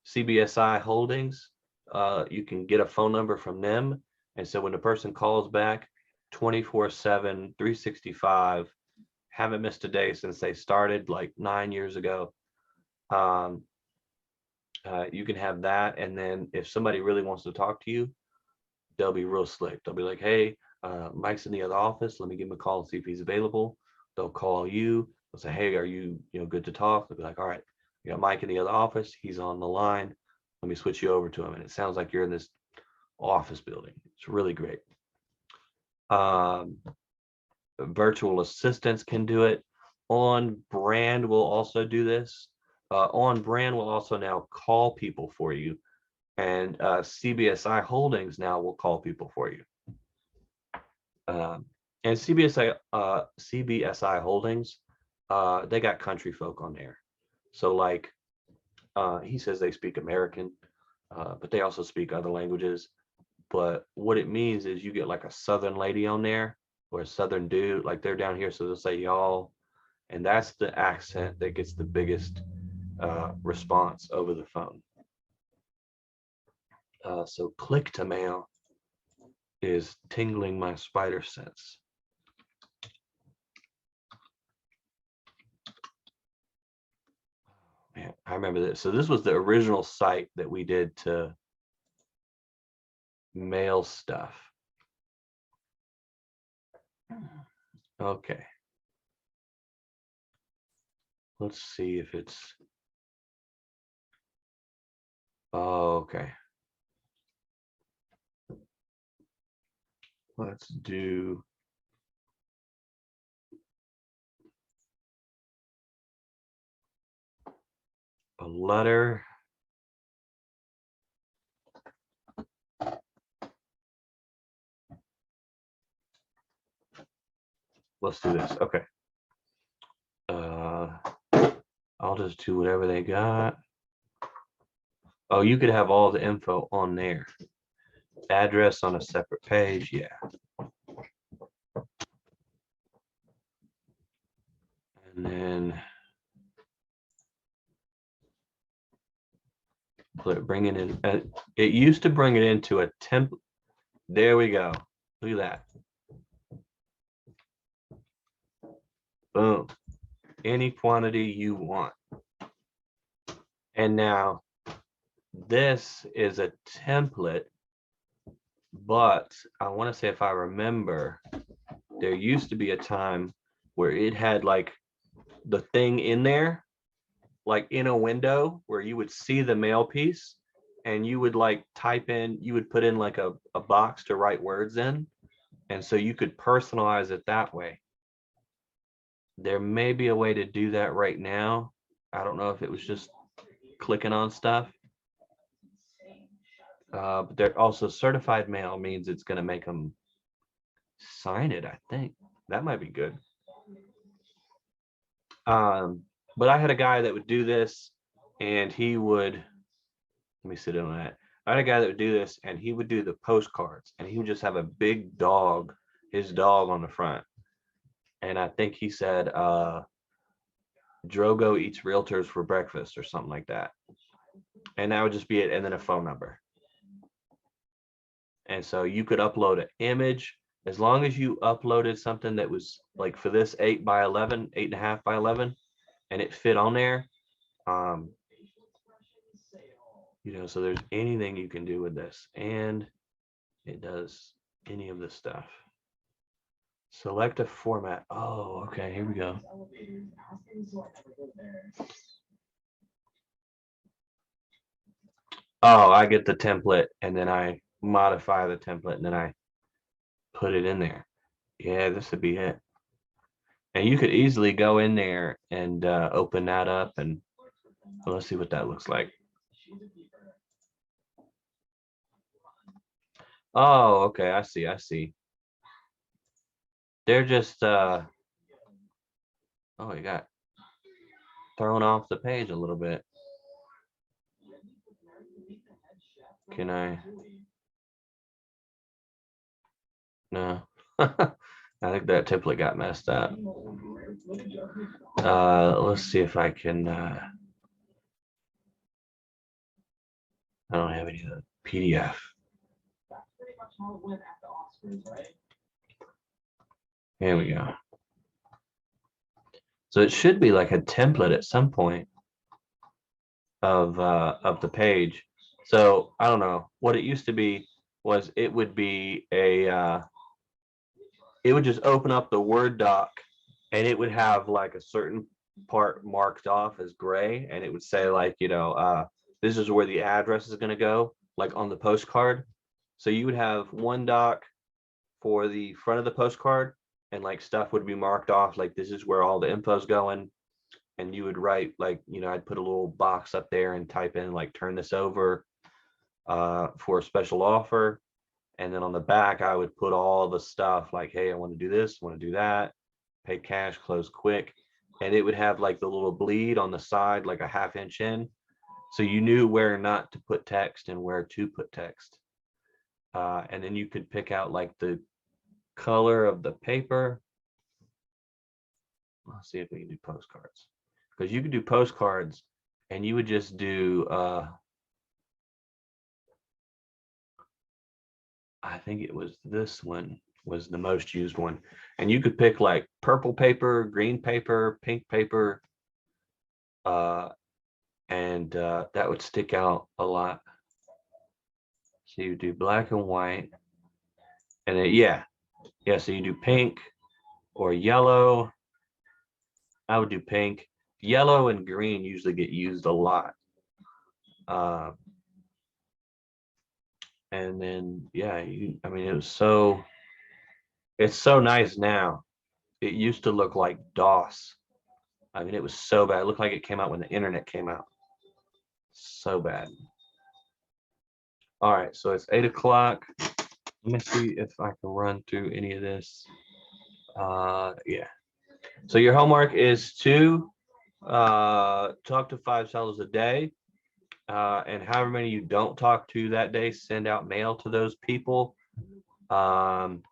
CBSI Holdings. You can get a phone number from them. And so when the person calls back 24/7, 365, haven't missed a day since they started like 9 years ago. Um, you can have that, and then if somebody really wants to talk to you, they'll be real slick. They'll be like, hey, Mike's in the other office. Let me give him a call and see if he's available. They'll call you. They'll say, hey, are you good to talk? They'll be like, all right, you got Mike in the other office. He's on the line. Let me switch you over to him. And it sounds like you're in this office building. It's really great. Virtual assistants can do it. On Brand will also do this. On Brand will also now call people for you. And CBSI Holdings now will call people for you. And CBSI Holdings, they got country folk on there. So like he says they speak American, but they also speak other languages. But what it means is you get like a Southern lady on there or a Southern dude, like they're down here, so they'll say y'all, and that's the accent that gets the biggest response over the phone. So click to mail is tingling my spider sense. Man, I remember this. So this was the original site that we did to mail stuff. Okay. Let's see if it's, oh, okay. Let's do a letter. Let's do this. Okay. I'll just do whatever they got. Oh, you could have all the info on there. Address on a separate page. Yeah. And then bring it in. It used to bring it into a template. There we go. Look at that. Boom. Any quantity you want. And now this is a template, but I want to say, if I remember, there used to be a time where it had like the thing in there, like in a window where you would see the mail piece and you would like type in, you would put in like a box to write words in. And so you could personalize it that way. There may be a way to do that right now. I don't know if it was just clicking on stuff. But they're also certified mail means it's going to make them sign it. I think that might be good. But I had a guy that would do this and he would, let me sit in on that. I had a guy that would do this and he would do the postcards and he would just have a big dog, his dog on the front. And I think he said, Drogo eats realtors for breakfast or something like that. And that would just be it. And then a phone number. And so you could upload an image as long as you uploaded something that was like for this 8 by 11, 8.5 by 11, and it fit on there. So there's anything you can do with this, and it does any of this stuff. Select a format. Oh, okay, here we go. Oh, I get the template and then I modify the template and then I put it in there. Yeah, this would be it. And you could easily go in there and open that up and let's see what that looks like. Oh, okay, I see. They're just oh, you got thrown off the page a little bit. Can I? No. I think that template got messed up. Let's see if I can I don't have any of the PDF. Here we go. So it should be like a template at some point of the page. So I don't know what it used to be was it would be it would just open up the Word doc and it would have like a certain part marked off as gray and it would say like, this is where the address is going to go, like on the postcard. So you would have one doc for the front of the postcard and like stuff would be marked off like this is where all the info's going. And you would write like, I'd put a little box up there and type in like turn this over for a special offer. And then on the back, I would put all the stuff like, hey, I want to do this, want to do that, pay cash, close quick. And it would have like the little bleed on the side, like a 1/2 inch in. So you knew where not to put text and where to put text. And then you could pick out like the color of the paper. Let's see if we can do postcards. Because you could do postcards and you would just do, I think it was this one was the most used one. And you could pick like purple paper, green paper, pink paper, and that would stick out a lot. So you do black and white, and then, yeah. So you do pink or yellow. I would do pink. Yellow and green usually get used a lot. And then, yeah, I mean, it's so nice now. It used to look like DOS. I mean, it was so bad. It looked like it came out when the internet came out. So bad. All right, so it's 8 o'clock. Let me see if I can run through any of this. Yeah. So your homework is to talk to 5 sellers a day. And however many you don't talk to that day, send out mail to those people. And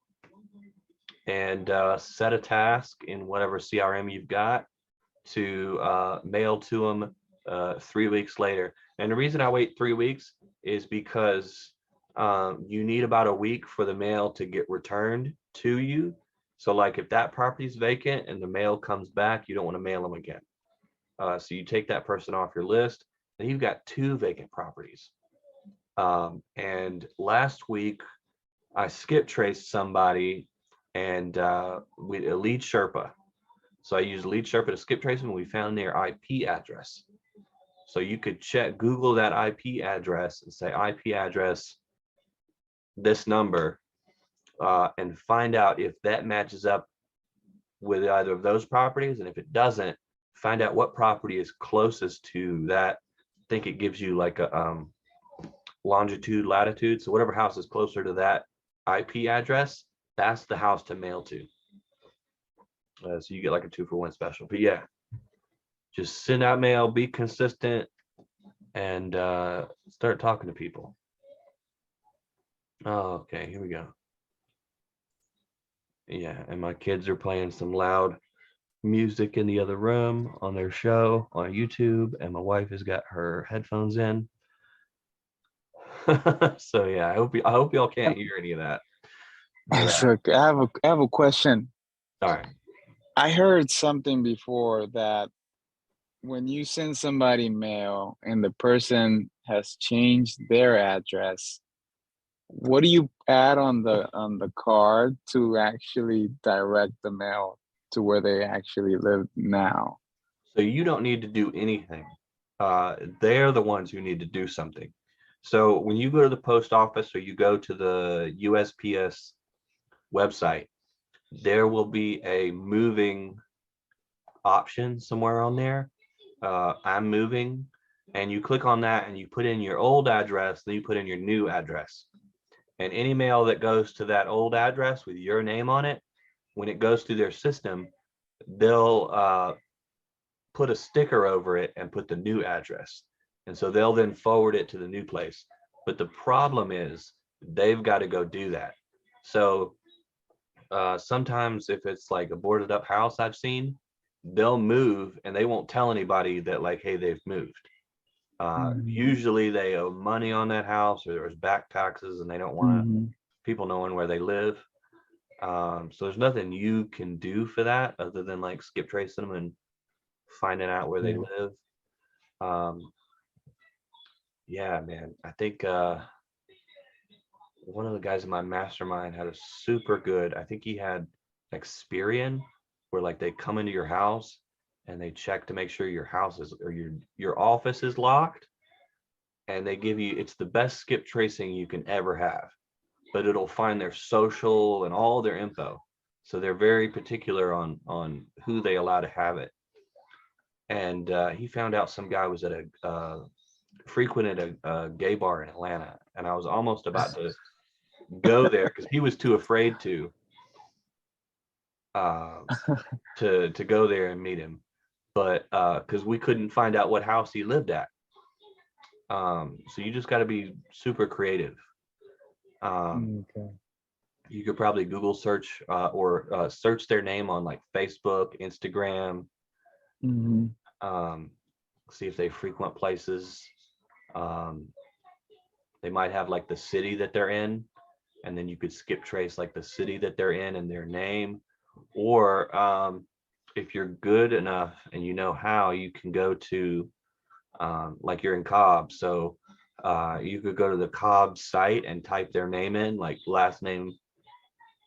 set a task in whatever CRM you've got to mail to them 3 weeks later. And the reason I wait 3 weeks is because you need about a week for the mail to get returned to you. So like if that property is vacant and the mail comes back, you don't want to mail them again. So you take that person off your list and you've got 2 vacant properties. And last week I skip traced somebody and with a lead Sherpa. So I used lead Sherpa to skip trace them and we found their IP address. So you could Google that IP address and say IP address, this number, and find out if that matches up with either of those properties. And if it doesn't, find out what property is closest to that. I think it gives you like a longitude, latitude. So whatever house is closer to that IP address, that's the house to mail to. So you get like a 2-for-1 special. But yeah, just send out mail, be consistent, and start talking to people. Oh, okay, here we go. Yeah, and my kids are playing some loud music in the other room on their show on YouTube, and my wife has got her headphones in. So yeah, I hope y'all can't hear any of that. But, So I have a question. all right. I heard something before that when you send somebody mail and the person has changed their address, what do you add on the card to actually direct the mail to where they actually live now? So you don't need to do anything. They're the ones who need to do something. So when you go to the post office or you go to the USPS website, there will be a moving option somewhere on there. I'm moving, and you click on that and you put in your old address, then you put in your new address. And any mail that goes to that old address with your name on it, when it goes through their system, they'll put a sticker over it and put the new address. And so they'll then forward it to the new place. But the problem is they've got to go do that. So sometimes if it's like a boarded up house I've seen, they'll move and they won't tell anybody that like, hey, they've moved. Usually they owe money on that house or there's back taxes and they don't want people knowing where they live. So there's nothing you can do for that other than like skip trace them and finding out where they Yeah. live. Yeah, man, I think one of the guys in my mastermind had a super good, I think he had Experian, where like they come into your house and they check to make sure your house is, or your office is locked, and they give you, it's the best skip tracing you can ever have, but it'll find their social and all their info. So they're very particular on who they allow to have it. And he found out some guy was at a frequented a gay bar in Atlanta, and I was almost about to go there because he was too afraid uh, to go there and meet him, but because we couldn't find out what house he lived at. So you just got to be super creative. Okay. You could probably Google search or search their name on like Facebook, Instagram, Hmm. see if they frequent places. Um, they might have like the city that they're in, and then you could skip trace like the city that they're in and their name. Or if you're good enough and you know how, you can go to like you're in Cobb. So you could go to the Cobb site and type their name in, like last name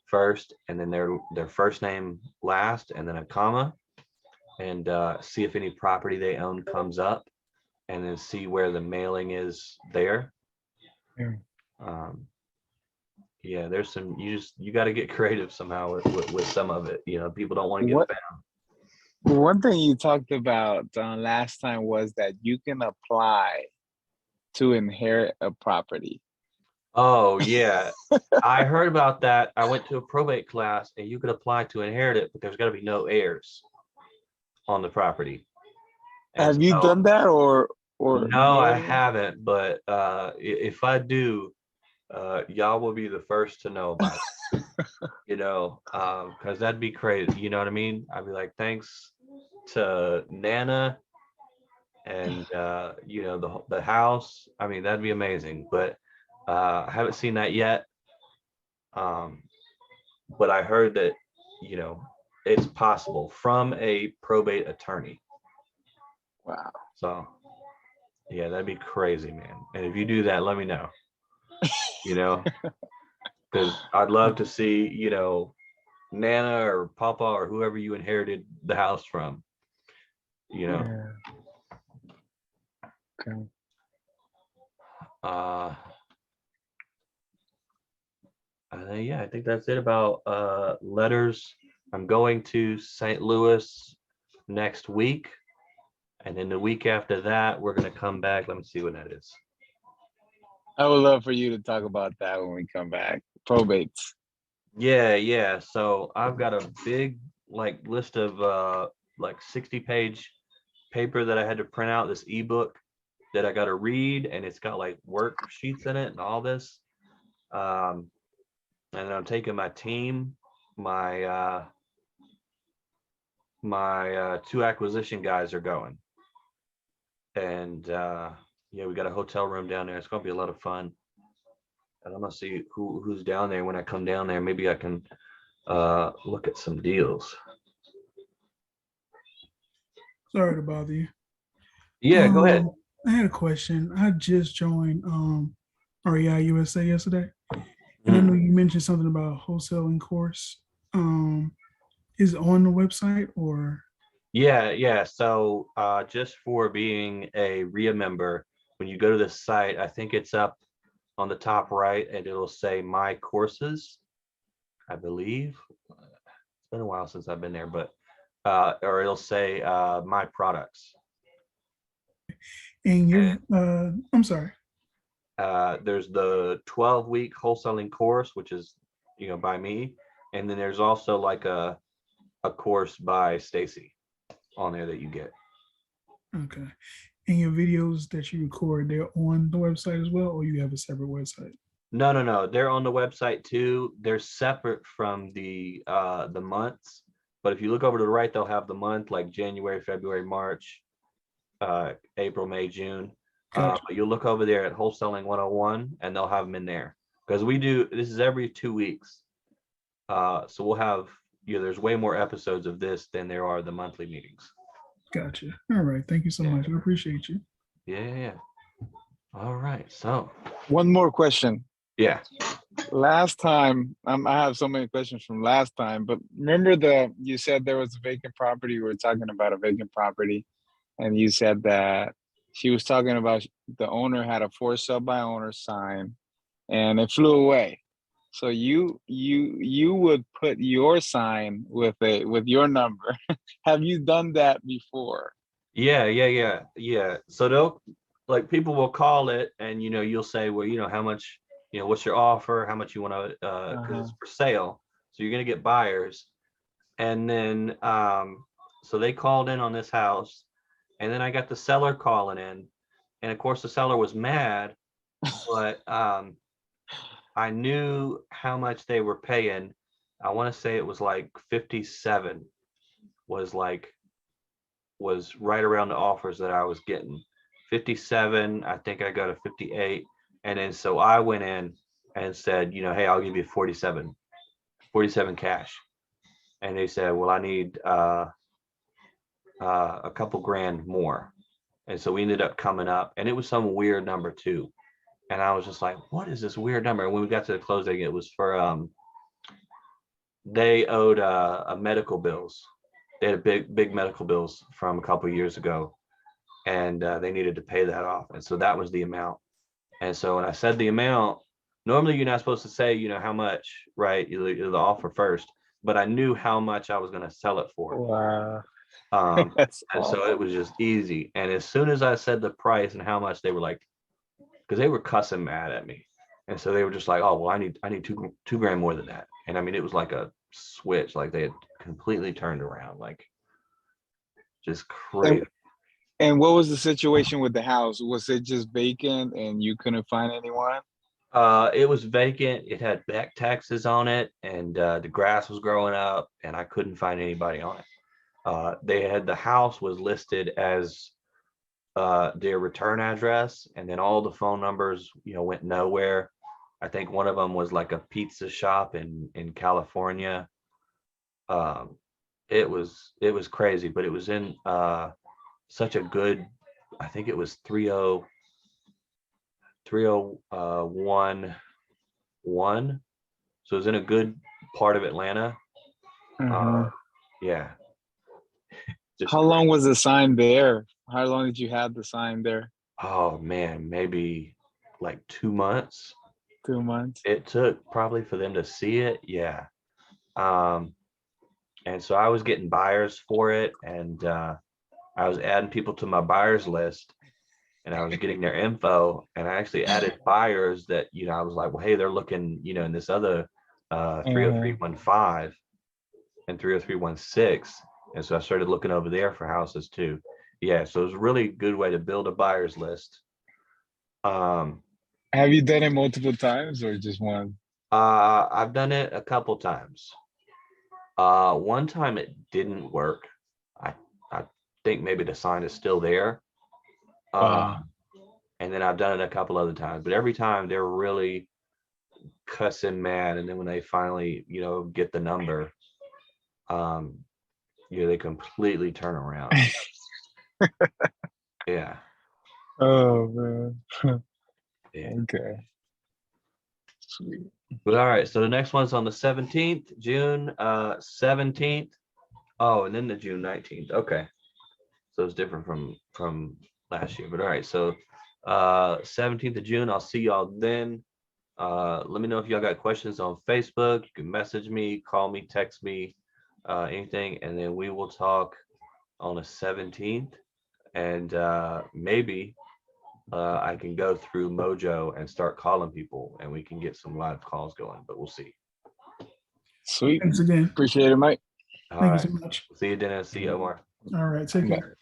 first, and then their first name last, and then a comma, and see if any property they own comes up, and then see where the mailing is there. Yeah. Um, yeah, there's some, you got to get creative somehow with some of it. People don't want to get What found. one thing you talked about last time was that you can apply to inherit a property. Oh yeah, I heard about that. I went to a probate class, and you could apply to inherit it, but there's got to be no heirs on the property. And Have you so, done that or no, know I anyone? haven't, but if I do, y'all will be the first to know about it. Because that'd be crazy. You know what I mean? I'd be like, thanks to Nana and the house. I mean, that'd be amazing. But I haven't seen that yet. Um, but I heard that you know it's possible from a probate attorney. Wow. So yeah, that'd be crazy, man. And if you do that, let me know. You know, because I'd love to see Nana or Papa or whoever you inherited the house from. You know. Yeah. Okay. Uh, yeah, I think that's it about letters. I'm going to St. Louis next week, and then the week after that, we're gonna come back. Let me see when that is. I would love for you to talk about that when we come back. Probates. Yeah, yeah. So I've got a big like list of like 60-page paper that I had to print out, this ebook that I got to read, and it's got like worksheets in it and all this. Um, and then I'm taking my team, my two acquisition guys are going, and yeah, we got a hotel room down there. It's gonna be a lot of fun, and I'm gonna see who's down there when I come down there. Maybe I can look at some deals. Sorry to bother you. Yeah, go ahead. I had a question. I just joined REI USA yesterday, and I know Mhm. you mentioned something about wholesaling course. Is it on the website or Yeah, yeah. So just for being a RIA member, when you go to the site, I think it's up on the top right, and it'll say my courses, I believe. It's been a while since I've been there, but or it'll say my products. and you're And I'm sorry. there's the 12-week wholesaling course, which is by me, and then there's also like a course by Stacy on there that you get. Okay. And your videos that you record, they're on the website as well, or you have a separate website? No, no, no. They're on the website too. They're separate from the months. But if you look over to the right, they'll have the month like January, February, March, April, May, June. Gotcha. But you'll look over there at Wholesaling 101 and they'll have them in there. Because we do this is every 2 weeks. So we'll have there's way more episodes of this than there are the monthly meetings. Gotcha. All right. Thank you so Yeah. much. I appreciate you. Yeah. All right. So One more question. yeah. Last time, I have so many questions from last time, but remember you said there was a vacant property. We were talking about a vacant property, and you said that she was talking about the owner had a for sale by owner sign, and it flew away. So you would put your sign with your number. Have you done that before? Yeah. So they'll like people will call it and you'll say, well, how much, what's your offer, how much you want to because it's for sale. So you're gonna get buyers. And then so they called in on this house, and then I got the seller calling in. And of course the seller was mad, but I knew how much they were paying. I want to say it was like 57 was right around the offers that I was getting. 57, I think I got a 58. And then so I went in and said, hey, I'll give you 47 cash. And they said, well, I need a couple grand more. And so we ended up coming up, and it was some weird number too. And I was just like, what is this weird number? And when we got to the closing, it was for they owed a medical bills. They had big medical bills from a couple of years ago, and they needed to pay that off. And so that was the amount. And so when I said the amount, normally you're not supposed to say, how much, right? You the offer first, but I knew how much I was going to sell it for. Wow. And so it was just easy. And as soon as I said the price and how much, they were like, because they were cussing mad at me. And so they were just like, oh, well, I need two grand more than that. And I mean, it was like a switch, like they had completely turned around, like just crazy. And what was the situation with the house? Was it just vacant and you couldn't find anyone? It was vacant. It had back taxes on it, and the grass was growing up, and I couldn't find anybody on it. The house was listed as their return address, and then all the phone numbers, went nowhere. I think one of them was like a pizza shop in California. It was crazy, but it was in such a good, I think it was 301 1. So it was in a good part of Atlanta. Yeah. How long was the sign there? How long did you have the sign there? Oh man, maybe like 2 months. 2 months. It took probably for them to see it. Yeah. And so I was getting buyers for it, and I was adding people to my buyers list, and I was getting their info, and I actually added buyers that, I was like, well, hey, they're looking, in this other 30315 and 30316. And so I started looking over there for houses too. Yeah. So it was a really good way to build a buyer's list. Have you done it multiple times or just one? I've done it a couple times. One time it didn't work. I think maybe the sign is still there. And then I've done it a couple other times, but every time they're really cussing mad. And then when they finally, get the number, they completely turn around. Yeah. Oh man. Yeah. Okay. Sweet. But all right, so the next one's on the 17th, June 17th. Oh, and then the June 19th. Okay. So it's different from last year. But all right, so 17th of June, I'll see y'all then. Let me know if y'all got questions on Facebook. You can message me, call me, text me, anything, and then we will talk on the 17th. And maybe I can go through Mojo and start calling people, and we can get some live calls going, but we'll see. Sweet. Thanks again. Appreciate it, Mike. All Thank right. you so much. See you, Dennis. See you, Omar. All right. Take care.